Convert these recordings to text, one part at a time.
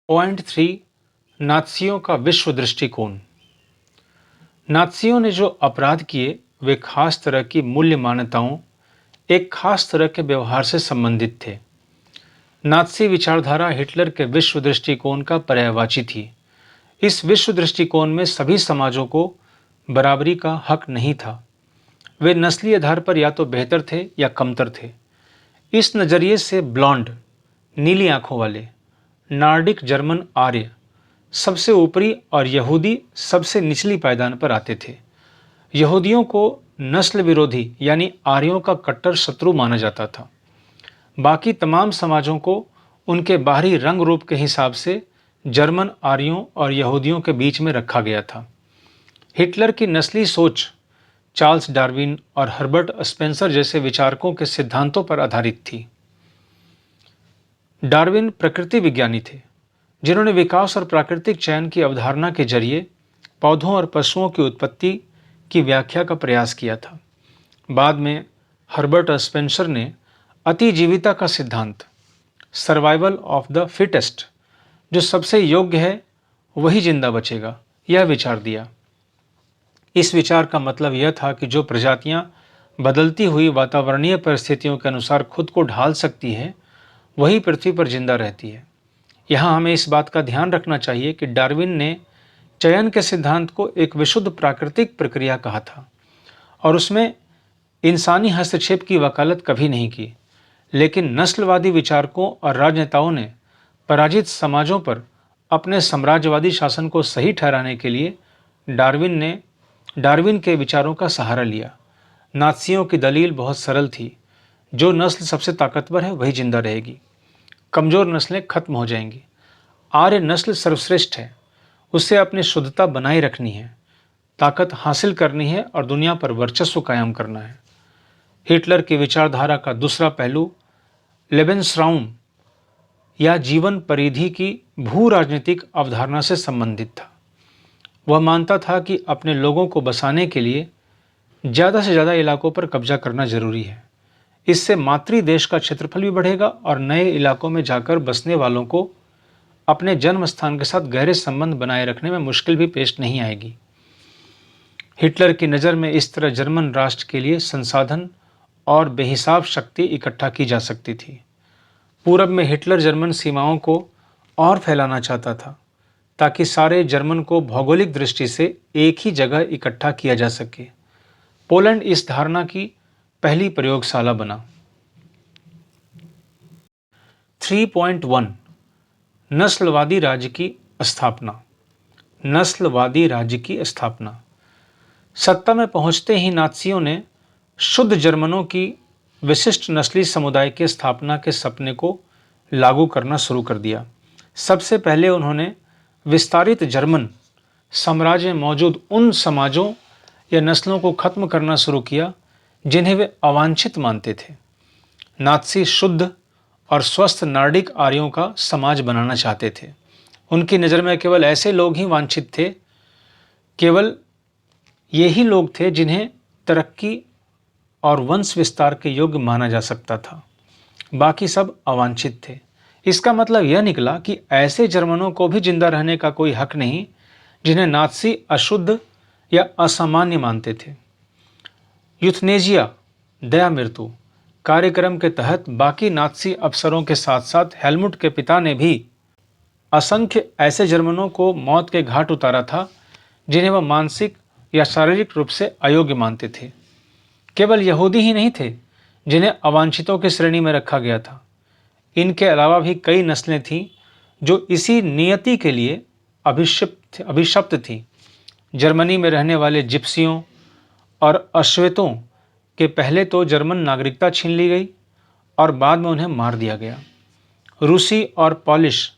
Point 3, नात्सियों का विश्व दृष्टिकोण। नात्सियों ने जो अपराध किए वे खास तरह की मूल्य मान्यताओं, एक खास तरह के व्यवहार से संबंधित थे। नात्सी विचारधारा हिटलर के विश्व दृष्टिकोण का पर्यायवाची थी। इस विश्व दृष्टिकोण में सभी समाजों को बराबरी का हक नहीं था। वे नस्लीय आधार पर या तो बेहतर थे या कमतर थे। इस नजरिए से ब्लॉन्ड, नीली आंखों वाले, नॉर्डिक जर्मन आर्य सबसे ऊपरी और यहूदी सबसे निचली पायदान पर आते थे। यहूदियों को नस्ल विरोधी यानी आर्यों का कट्टर शत्रु माना जाता था। बाकी तमाम समाजों को उनके बाहरी रंग रूप के हिसाब से जर्मन आर्यों और यहूदियों के बीच में रखा गया था। हिटलर की नस्ली सोच चार्ल्स डार्विन और हर्बर्ट स्पेंसर जैसे विचारकों के सिद्धांतों पर आधारित थी। डार्विन प्रकृति विज्ञानी थे, जिन्होंने विकास और प्राकृतिक चयन की अवधारणा के जरिए पौधों और पशुओं की उत्पत्ति की व्याख्या का प्रयास किया था। बाद में हर्बर्ट स्पेंसर ने अतिजीविता का सिद्धांत, सर्वाइवल ऑफ द फिटेस्ट, जो सबसे योग्य है वही जिंदा बचेगा, यह विचार दिया। इस विचार का मतलब यह था कि जो प्रजातियां बदलती हुई वातावरणीय परिस्थितियों के अनुसार खुद को ढाल सकती है वही पृथ्वी पर जिंदा रहती है। यहाँ हमें इस बात का ध्यान रखना चाहिए कि डार्विन ने चयन के सिद्धांत को एक विशुद्ध प्राकृतिक प्रक्रिया कहा था और उसमें इंसानी हस्तक्षेप की वकालत कभी नहीं की। लेकिन नस्लवादी विचारकों और राजनेताओं ने पराजित समाजों पर अपने साम्राज्यवादी शासन को सही ठहराने के लिए डार्विन के विचारों का सहारा लिया। नात्सियों की दलील बहुत सरल थी, जो नस्ल सबसे ताकतवर है वही जिंदा रहेगी, कमजोर नस्लें खत्म हो जाएंगी। आर्य नस्ल सर्वश्रेष्ठ है, उसे अपनी शुद्धता बनाए रखनी है, ताकत हासिल करनी है और दुनिया पर वर्चस्व कायम करना है। हिटलर की विचारधारा का दूसरा पहलू लेबेंसराउम या जीवन परिधि की भू राजनीतिक अवधारणा से संबंधित था। वह मानता था कि अपने लोगों को बसाने के लिए ज़्यादा से ज़्यादा इलाकों पर कब्जा करना जरूरी है। इससे मातृ देश का क्षेत्रफल भी बढ़ेगा और नए इलाकों में जाकर बसने वालों को अपने जन्म स्थान के साथ गहरे संबंध बनाए रखने में मुश्किल भी पेश नहीं आएगी। हिटलर की नज़र में इस तरह जर्मन राष्ट्र के लिए संसाधन और बेहिसाब शक्ति इकट्ठा की जा सकती थी। पूरब में हिटलर जर्मन सीमाओं को और फैलाना चाहता था ताकि सारे जर्मन को भौगोलिक दृष्टि से एक ही जगह इकट्ठा किया जा सके। पोलैंड इस धारणा की पहली प्रयोगशाला बना। 3.1 नस्लवादी राज्य की स्थापना। नस्लवादी राज्य की स्थापना। सत्ता में पहुंचते ही नात्सियों ने शुद्ध जर्मनों की विशिष्ट नस्ली समुदाय के स्थापना के सपने को लागू करना शुरू कर दिया। सबसे पहले उन्होंने विस्तारित जर्मन साम्राज्य में मौजूद उन समाजों या नस्लों को खत्म करना शुरू किया जिन्हें वे अवांछित मानते थे। नात्सी शुद्ध और स्वस्थ नॉर्डिक आर्यों का समाज बनाना चाहते थे। उनकी नज़र में केवल ऐसे लोग ही वांछित थे, केवल यही लोग थे जिन्हें तरक्की और वंश विस्तार के योग्य माना जा सकता था। बाकी सब अवांछित थे। इसका मतलब यह निकला कि ऐसे जर्मनों को भी जिंदा रहने का कोई हक नहीं जिन्हें नात्सी अशुद्ध या असामान्य मानते थे। यूथनेजिया, दया मृत्यु कार्यक्रम के तहत बाकी नात्सी अफसरों के साथ साथ हेलमुट के पिता ने भी असंख्य ऐसे जर्मनों को मौत के घाट उतारा था जिन्हें वह मानसिक या शारीरिक रूप से अयोग्य मानते थे। केवल यहूदी ही नहीं थे जिन्हें अवांछितों की श्रेणी में रखा गया था। इनके अलावा भी कई नस्लें थीं जो इसी नियति के लिए अभिशप्त थीं। जर्मनी में रहने वाले जिप्सियों और अश्वेतों के पहले तो जर्मन नागरिकता छीन ली गई और बाद में उन्हें मार दिया गया। रूसी और पॉलिश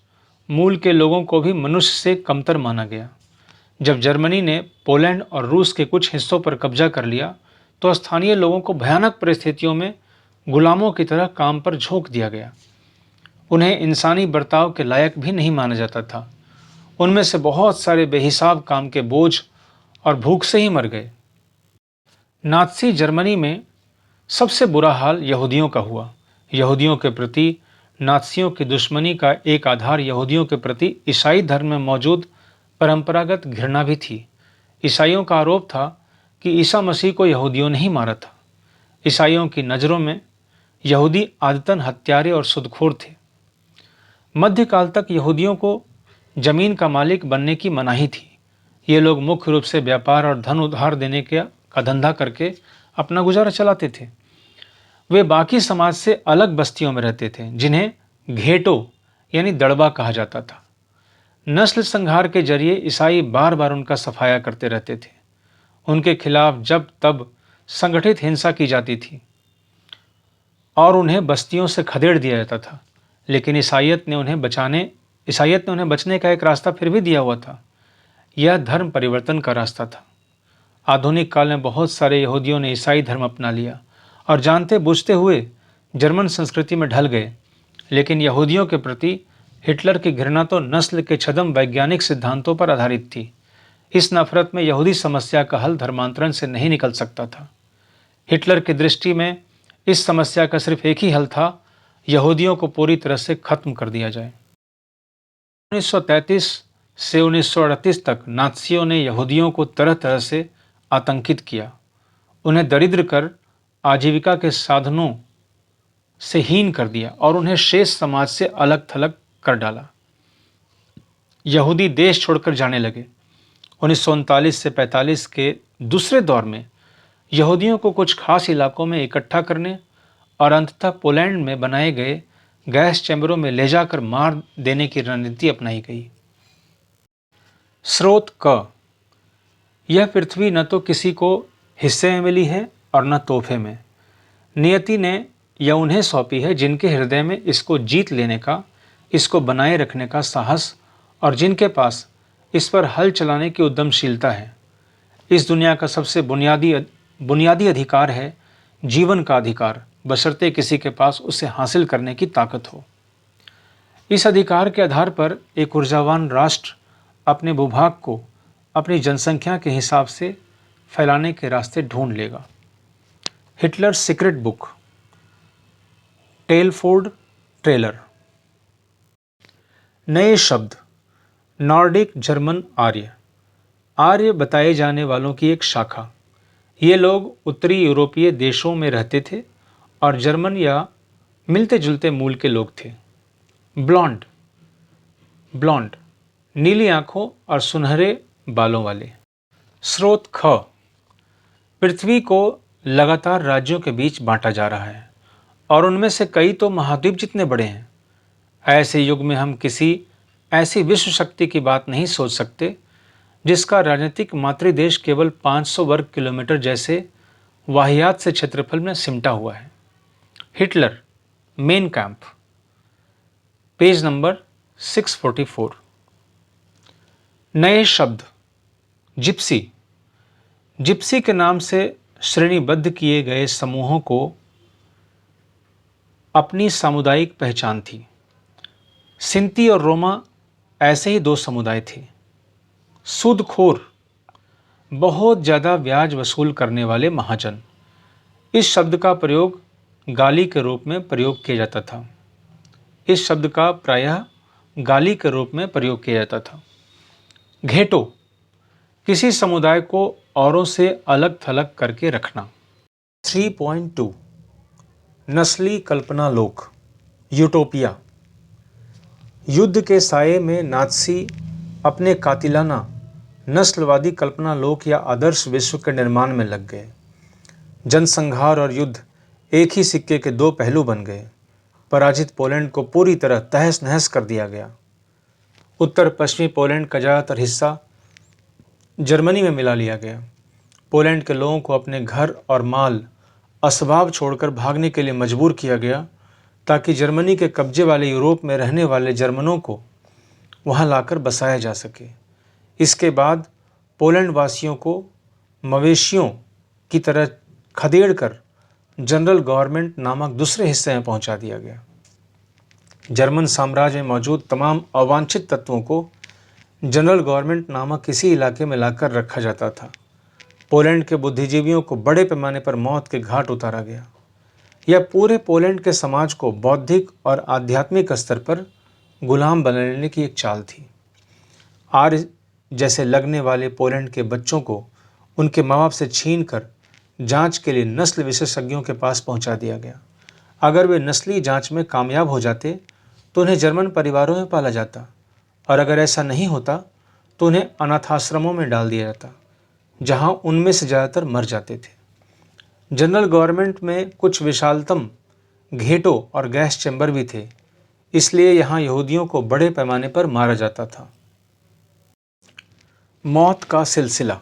मूल के लोगों को भी मनुष्य से कमतर माना गया। जब जर्मनी ने पोलैंड और रूस के कुछ हिस्सों पर कब्जा कर लिया तो स्थानीय लोगों को भयानक परिस्थितियों में गुलामों की तरह काम पर झोंक दिया गया। उन्हें इंसानी बर्ताव के लायक भी नहीं माना जाता था। उनमें से बहुत सारे बेहिसाब काम के बोझ और भूख से ही मर गए। नात्सी जर्मनी में सबसे बुरा हाल यहूदियों का हुआ। यहूदियों के प्रति नात्सियों की दुश्मनी का एक आधार यहूदियों के प्रति ईसाई धर्म में मौजूद परंपरागत घृणा भी थी। ईसाइयों का आरोप था कि ईसा मसीह को यहूदियों ने ही मारा था। ईसाइयों की नज़रों में यहूदी आदतन हत्यारे और सुदखोर थे। मध्यकाल तक यहूदियों को जमीन का मालिक बनने की मनाही थी। ये लोग मुख्य रूप से व्यापार और धन उधार देने का धंधा करके अपना गुजारा चलाते थे। वे बाकी समाज से अलग बस्तियों में रहते थे, जिन्हें घेटो यानी दड़बा कहा जाता था। नस्ल संहार के जरिए ईसाई बार बार उनका सफाया करते रहते थे। उनके खिलाफ जब तब संगठित हिंसा की जाती थी और उन्हें बस्तियों से खदेड़ दिया जाता था। लेकिन ईसाइयत ने उन्हें बचने का एक रास्ता फिर भी दिया हुआ था। यह धर्म परिवर्तन का रास्ता था। आधुनिक काल में बहुत सारे यहूदियों ने ईसाई धर्म अपना लिया और जानते बूझते हुए जर्मन संस्कृति में ढल गए। लेकिन यहूदियों के प्रति हिटलर की घृणा तो नस्ल के छद्म वैज्ञानिक सिद्धांतों पर आधारित थी। इस नफरत में यहूदी समस्या का हल धर्मांतरण से नहीं निकल सकता था। हिटलर की दृष्टि में इस समस्या का सिर्फ एक ही हल था, यहूदियों को पूरी तरह से खत्म कर दिया जाए। 1933 से 1938 तक नात्सियों ने यहूदियों को तरह तरह से आतंकित किया, उन्हें दरिद्र कर आजीविका के साधनों से हीन कर दिया और उन्हें शेष समाज से अलग थलग कर डाला। यहूदी देश छोड़कर जाने लगे। 1939 से 45 के दूसरे दौर में यहूदियों को कुछ खास इलाकों में इकट्ठा करने और अंततः पोलैंड में बनाए गए गैस चैम्बरों में ले जाकर मार देने की रणनीति अपनाई गई। स्रोत क, यह पृथ्वी न तो किसी को हिस्से में मिली है और न तोहफे में। नियति ने यह उन्हें सौंपी है जिनके हृदय में इसको जीत लेने का, इसको बनाए रखने का साहस और जिनके पास इस पर हल चलाने की उद्यमशीलता है। इस दुनिया का सबसे बुनियादी अधिकार है जीवन का अधिकार, बशर्ते किसी के पास उसे हासिल करने की ताकत हो। इस अधिकार के आधार पर एक ऊर्जावान राष्ट्र अपने भूभाग को अपनी जनसंख्या के हिसाब से फैलाने के रास्ते ढूंढ लेगा। Hitler secret book, Telford trailer. नए शब्द, नॉर्डिक जर्मन आर्य, आर्य बताए जाने वालों की एक शाखा। ये लोग उत्तरी यूरोपीय देशों में रहते थे और जर्मन या मिलते जुलते मूल के लोग थे। ब्लॉन्ड, ब्लॉन्ड, नीली आंखों और सुनहरे बालों वाले। स्रोत ख, पृथ्वी को लगातार राज्यों के बीच बांटा जा रहा है और उनमें से कई तो महाद्वीप जितने बड़े हैं। ऐसे युग में हम किसी ऐसी विश्व शक्ति की बात नहीं सोच सकते जिसका राजनीतिक मातृदेश केवल 500 वर्ग किलोमीटर जैसे वाहियात से क्षेत्रफल में सिमटा हुआ है। Hitler, main camp, page number 644। नए शब्द, जिप्सी, जिप्सी के नाम से श्रेणीबद्ध किए गए समूहों को अपनी सामुदायिक पहचान थी। सिंती और रोमा ऐसे ही दो समुदाय थे। सूदखोर, बहुत ज़्यादा ब्याज वसूल करने वाले महाजन। इस शब्द का प्रयोग गाली के रूप में प्रयोग किया जाता था। इस शब्द का प्रायः गाली के रूप में प्रयोग किया जाता था। घेटो, किसी समुदाय को औरों से अलग थलग करके रखना। 3.2 नस्ली कल्पना लोक, यूटोपिया। युद्ध के साये में नात्सी अपने कातिलाना नस्लवादी कल्पना लोक या आदर्श विश्व के निर्माण में लग गए। जनसंहार और युद्ध एक ही सिक्के के दो पहलू बन गए। पराजित पोलैंड को पूरी तरह तहस नहस कर दिया गया। उत्तर पश्चिमी पोलैंड का ज़्यादातर हिस्सा जर्मनी में मिला लिया गया। पोलैंड के लोगों को अपने घर और माल असबाब छोड़कर भागने के लिए मजबूर किया गया ताकि जर्मनी के कब्जे वाले यूरोप में रहने वाले जर्मनों को वहां लाकर बसाया जा सके। इसके बाद पोलैंड वासियों को मवेशियों की तरह खदेड़कर जनरल गवर्नमेंट नामक दूसरे हिस्से में पहुंचा दिया गया। जर्मन साम्राज्य में मौजूद तमाम अवांछित तत्वों को जनरल गवर्नमेंट नामक किसी इलाके में लाकर रखा जाता था। पोलैंड के बुद्धिजीवियों को बड़े पैमाने पर मौत के घाट उतारा गया। यह पूरे पोलैंड के समाज को बौद्धिक और आध्यात्मिक स्तर पर गुलाम बनाने की एक चाल थी। आर्य जैसे लगने वाले पोलैंड के बच्चों को उनके माँ बाप से छीन कर जांच के लिए नस्ल विशेषज्ञों के पास पहुंचा दिया गया। अगर वे नस्ली जांच में कामयाब हो जाते तो उन्हें जर्मन परिवारों में पाला जाता, और अगर ऐसा नहीं होता तो उन्हें अनाथाश्रमों में डाल दिया जाता, जहां उनमें से ज़्यादातर मर जाते थे। जनरल गवर्नमेंट में कुछ विशालतम घेटो और गैस चैम्बर भी थे, इसलिए यहाँ यहूदियों को बड़े पैमाने पर मारा जाता था। मौत का सिलसिला।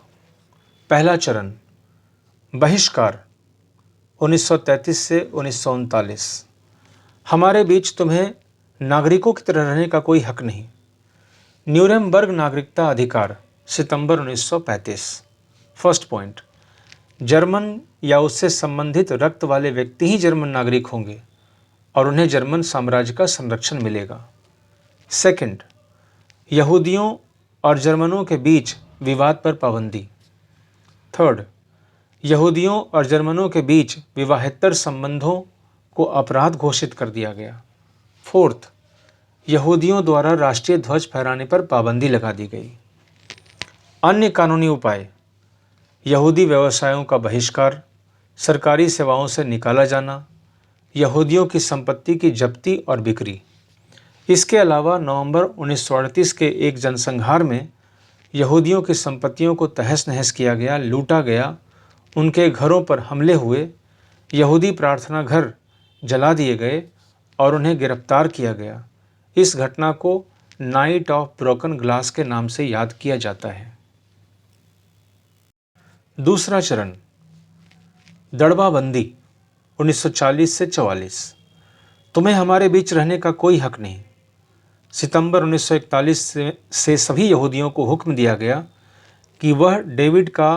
पहला चरण, बहिष्कार 1933 से 1939। हमारे बीच तुम्हें नागरिकों की तरह रहने का कोई हक नहीं। न्यूरेमबर्ग नागरिकता अधिकार, सितंबर 1935। फर्स्ट पॉइंट, जर्मन या उससे संबंधित रक्त वाले व्यक्ति ही जर्मन नागरिक होंगे और उन्हें जर्मन साम्राज्य का संरक्षण मिलेगा। सेकंड, यहूदियों और जर्मनों के बीच विवाद पर पाबंदी। थर्ड, यहूदियों और जर्मनों के बीच विवाहेतर संबंधों को अपराध घोषित कर दिया गया। फोर्थ, यहूदियों द्वारा राष्ट्रीय ध्वज फहराने पर पाबंदी लगा दी गई। अन्य कानूनी उपाय, यहूदी व्यवसायों का बहिष्कार, सरकारी सेवाओं से निकाला जाना, यहूदियों की संपत्ति की जब्ती और बिक्री। इसके अलावा नवंबर 1938 के एक जनसंहार में यहूदियों की संपत्तियों को तहस नहस किया गया, लूटा गया, उनके घरों पर हमले हुए, यहूदी प्रार्थना घर जला दिए गए और उन्हें गिरफ्तार किया गया। इस घटना को नाइट ऑफ ब्रोकन ग्लास के नाम से याद किया जाता है। दूसरा चरण, दड़बाबंदी 1940 से 44। तुम्हें हमारे बीच रहने का कोई हक नहीं। सितंबर 1941 से सभी यहूदियों को हुक्म दिया गया कि वह डेविड का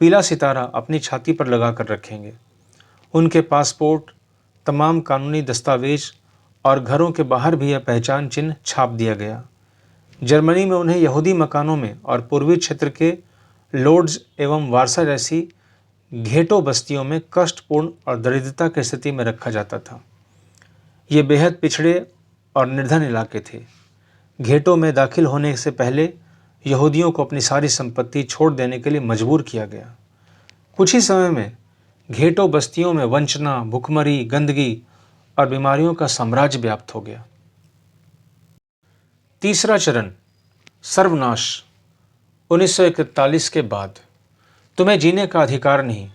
पीला सितारा अपनी छाती पर लगा कर रखेंगे। उनके पासपोर्ट, तमाम कानूनी दस्तावेज और घरों के बाहर भी यह पहचान चिन्ह छाप दिया गया। जर्मनी में उन्हें यहूदी मकानों में और पूर्वी क्षेत्र के लोड्स एवं वारसा जैसी घेटो बस्तियों में कष्टपूर्ण और दरिद्रता की स्थिति में रखा जाता था। ये बेहद पिछड़े और निर्धन इलाके थे। घेटो में दाखिल होने से पहले यहूदियों को अपनी सारी संपत्ति छोड़ देने के लिए मजबूर किया गया। कुछ ही समय में घेटो बस्तियों में वंचना, भुखमरी, गंदगी और बीमारियों का साम्राज्य व्याप्त हो गया। तीसरा चरण, सर्वनाश 1941 के बाद। तुम्हें जीने का अधिकार नहीं।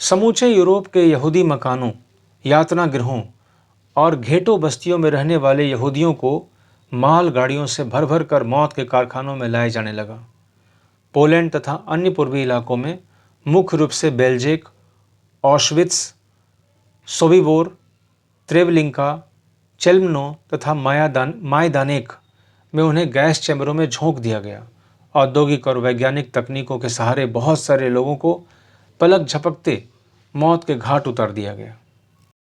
समूचे यूरोप के यहूदी मकानों, यातना गृहों और घेटो बस्तियों में रहने वाले यहूदियों को माल गाड़ियों से भर भर कर मौत के कारखानों में लाया जाने लगा। पोलैंड तथा अन्य पूर्वी इलाकों में, मुख्य रूप से बेल्जेक, ऑशविट्स, सोबिबोर, त्रेवलिंका, चेल्मनो तथा मायदानेक में उन्हें गैस चैम्बरों में झोंक दिया गया। औद्योगिक और वैज्ञानिक तकनीकों के सहारे बहुत सारे लोगों को पलक झपकते मौत के घाट उतार दिया गया।